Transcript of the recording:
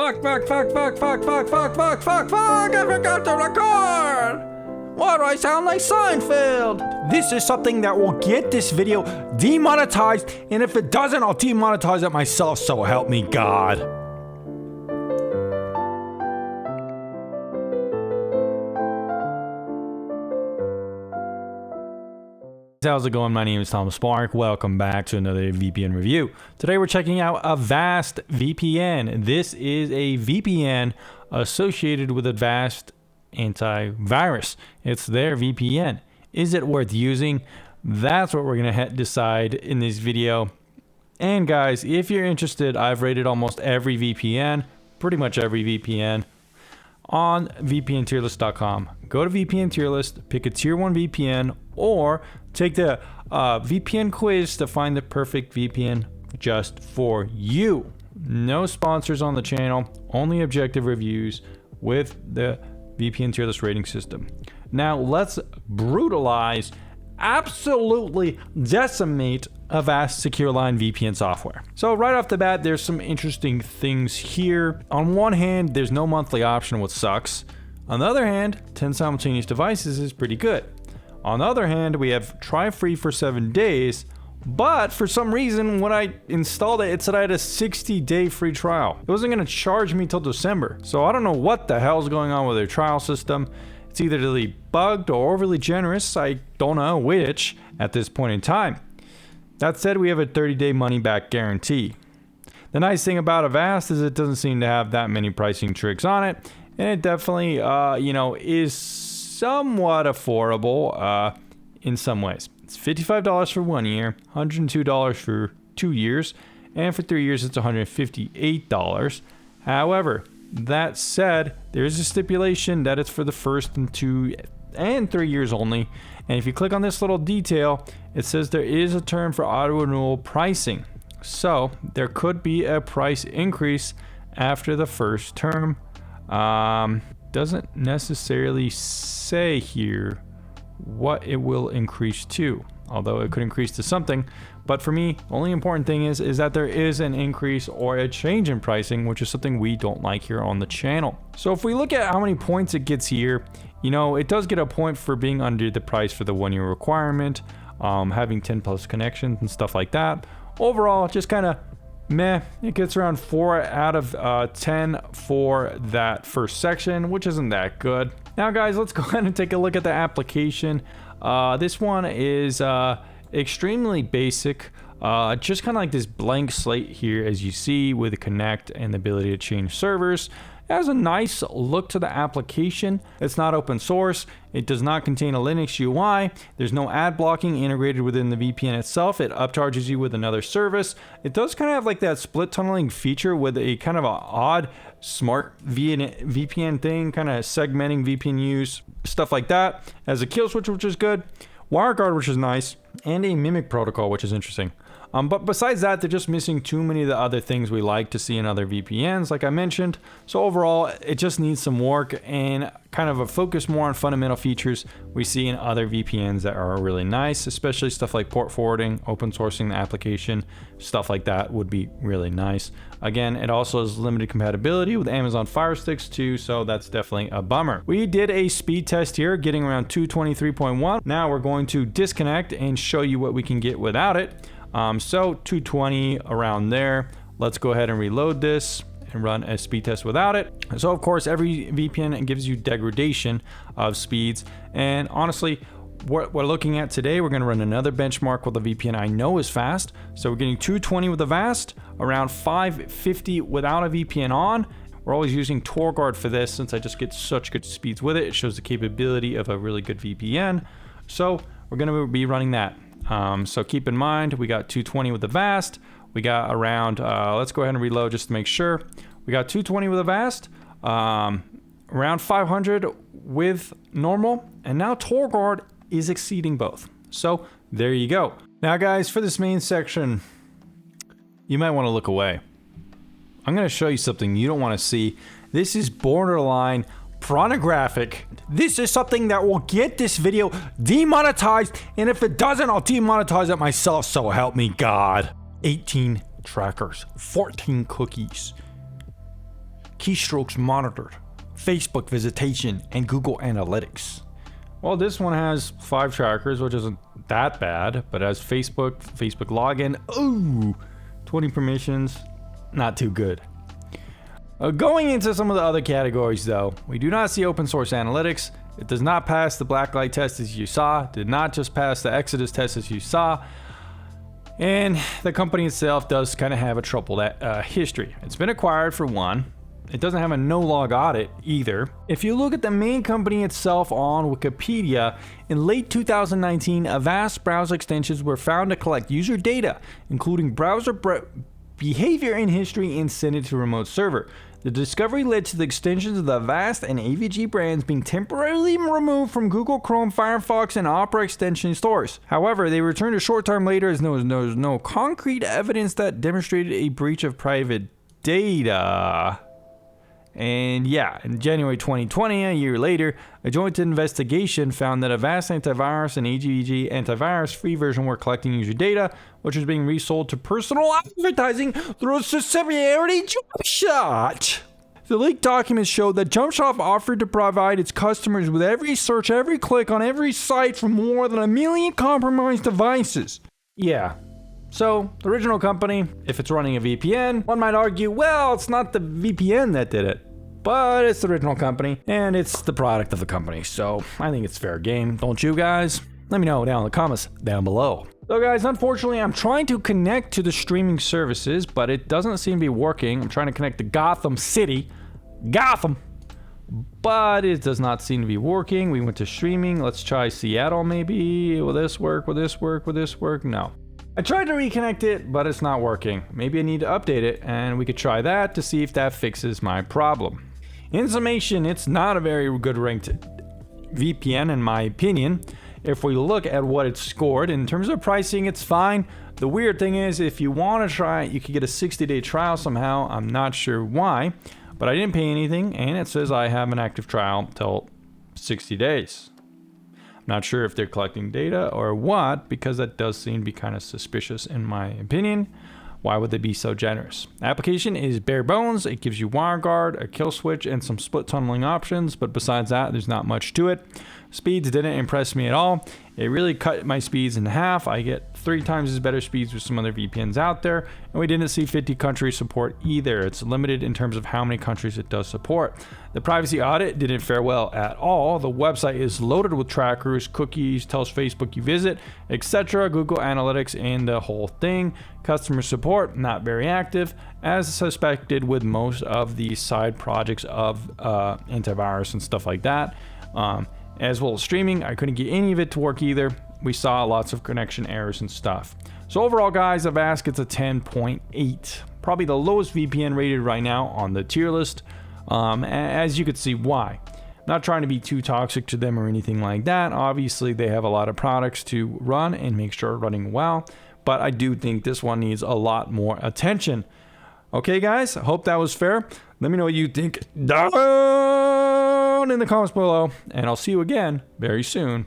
Fuck, I forgot to record! Why do I sound like Seinfeld? This is something that will get this video demonetized, and if it doesn't, I'll demonetize it myself, so help me God. How's it going? My name is Tom Spark. Welcome back to another VPN review. Today we're checking out Avast VPN. This is a VPN associated with Avast antivirus. It's their VPN. Is it worth using? That's what we're gonna decide in this video. And guys, if you're interested, I've rated almost every VPN, pretty much every VPN, on VPNtierlist.com. Go to VPN tier list, pick a tier 1 VPN, or take the VPN quiz to find the perfect VPN just for you. No sponsors on the channel, only objective reviews with the VPN tier list rating system. Now let's brutalize, absolutely decimate Avast Secure Line VPN software. So right off the bat, there's some interesting things here. On one hand, there's no monthly option, which sucks. On the other hand, 10 simultaneous devices is pretty good. On the other hand, we have try free for 7 days, but for some reason, when I installed it, it said I had a 60-day free trial. It wasn't gonna charge me till December. So I don't know what the hell's going on with their trial system. It's either really bugged or overly generous. I don't know which at this point in time. That said, we have a 30-day money-back guarantee. The nice thing about Avast is it doesn't seem to have that many pricing tricks on it, and it definitely, is somewhat affordable in some ways. It's $55 for 1 year, $102 for 2 years, and for 3 years it's $158. However, that said, there is a stipulation that it's for the first 2 and 3 years only. And if you click on this little detail, it says there is a term for auto renewal pricing. So there could be a price increase after the first term. Doesn't necessarily say here what it will increase to, although it could increase to something. But for me, the only important thing is that there is an increase or a change in pricing, which is something we don't like here on the channel. So if we look at how many points it gets here, it does get a point for being under the price for the 1 year requirement, having 10 plus connections and stuff like that. Overall, just kind of meh. It gets around 4 out of 10 for that first section, which isn't that good. Now guys, let's go ahead and take a look at the application. This one is extremely basic, just kind of like this blank slate here, as you see, with the connect and the ability to change servers. It has a nice look to the application. It's not open source. It does not contain a Linux UI. There's no ad blocking integrated within the VPN itself. It upcharges you with another service. It does kind of have like that split tunneling feature with a kind of an odd smart VPN thing, kind of segmenting VPN use, stuff like that. As a kill switch, which is good. WireGuard, which is nice, and a mimic protocol, which is interesting. But besides that, they're just missing too many of the other things we like to see in other VPNs, like I mentioned. So overall, it just needs some work and kind of a focus more on fundamental features we see in other VPNs that are really nice, especially stuff like port forwarding, open sourcing the application, stuff like that would be really nice. Again, it also has limited compatibility with Amazon Fire Sticks too, so that's definitely a bummer. We did a speed test here, getting around 223.1. Now we're going to disconnect and show you what we can get without it. So 220 around there. Let's go ahead and reload this and run a speed test without it. So of course, every VPN gives you degradation of speeds. And honestly, what we're looking at today, we're gonna run another benchmark with a VPN I know is fast. So we're getting 220 with Avast, around 550 without a VPN on. We're always using TorGuard for this since I just get such good speeds with it. It shows the capability of a really good VPN. So we're gonna be running that. So keep in mind, we got 220 with Avast. We got around, let's go ahead and reload just to make sure. We got 220 with Avast, around 500 with normal, and now TorGuard is exceeding both. So there you go. Now guys, for this main section, you might want to look away. I'm going to show you something you don't want to see. This is borderline pornographic. This is something that will get this video demonetized, and if it doesn't, I'll demonetize it myself, so help me God. 18 trackers, 14 cookies, keystrokes monitored, Facebook visitation, and Google Analytics. Well, this one has 5 trackers, which isn't that bad, but as Facebook login, 20 permissions, not too good. Going into some of the other categories though, we do not see open source analytics. It does not pass the blacklight test as you saw, did not just pass the Exodus test as you saw, and the company itself does kind of have a troubled history. It's been acquired for one. It doesn't have a no-log audit either. If you look at the main company itself on Wikipedia, in late 2019, Avast browser extensions were found to collect user data, including browser behavior and history, and send it to a remote server. The discovery led to the extensions of the Avast and AVG brands being temporarily removed from Google Chrome, Firefox, and Opera extension stores. However, they returned a short time later as there was no concrete evidence that demonstrated a breach of private data. And yeah, in January 2020, a year later, a joint investigation found that Avast antivirus and AVG antivirus free version were collecting user data, which was being resold to personal advertising through a subsidiary JumpShot. The leaked documents showed that JumpShot offered to provide its customers with every search, every click on every site from more than 1 million compromised devices. Yeah. So, the original company, if it's running a VPN, one might argue, well, it's not the VPN that did it, but it's the original company, and it's the product of the company, so I think it's fair game, don't you guys? Let me know down in the comments down below. So guys, unfortunately, I'm trying to connect to the streaming services, but it doesn't seem to be working. I'm trying to connect to Gotham City, but it does not seem to be working. We went to streaming, let's try Seattle maybe. Will this work, will this work, will this work? No. I tried to reconnect it, but it's not working. Maybe I need to update it, and we could try that to see if that fixes my problem. In summation, it's not a very good ranked VPN in my opinion. If we look at what it scored, in terms of pricing, it's fine. The weird thing is, if you want to try it, you could get a 60-day trial somehow. I'm not sure why, but I didn't pay anything, and it says I have an active trial till 60 days. Not sure if they're collecting data or what, because that does seem to be kind of suspicious in my opinion. Why would they be so generous? Application is bare bones. It gives you WireGuard, a kill switch, and some split tunneling options, but besides that, there's not much to it. Speeds didn't impress me at all. It really cut my speeds in half. I get 3 times as better speeds with some other VPNs out there, and we didn't see 50 country support either. It's limited in terms of how many countries it does support. The privacy audit didn't fare well at all. The website is loaded with trackers, cookies, tells Facebook you visit, etc., Google Analytics, and the whole thing. Customer support, not very active, as suspected with most of the side projects of antivirus and stuff like that. As well as streaming, I couldn't get any of it to work either. We saw lots of connection errors and stuff. So overall, guys, Avast gets a 10.8. Probably the lowest VPN rated right now on the tier list. As you could see why. I'm not trying to be too toxic to them or anything like that. Obviously, they have a lot of products to run and make sure running well. But I do think this one needs a lot more attention. Okay, guys, I hope that was fair. Let me know what you think down in the comments below, and I'll see you again very soon.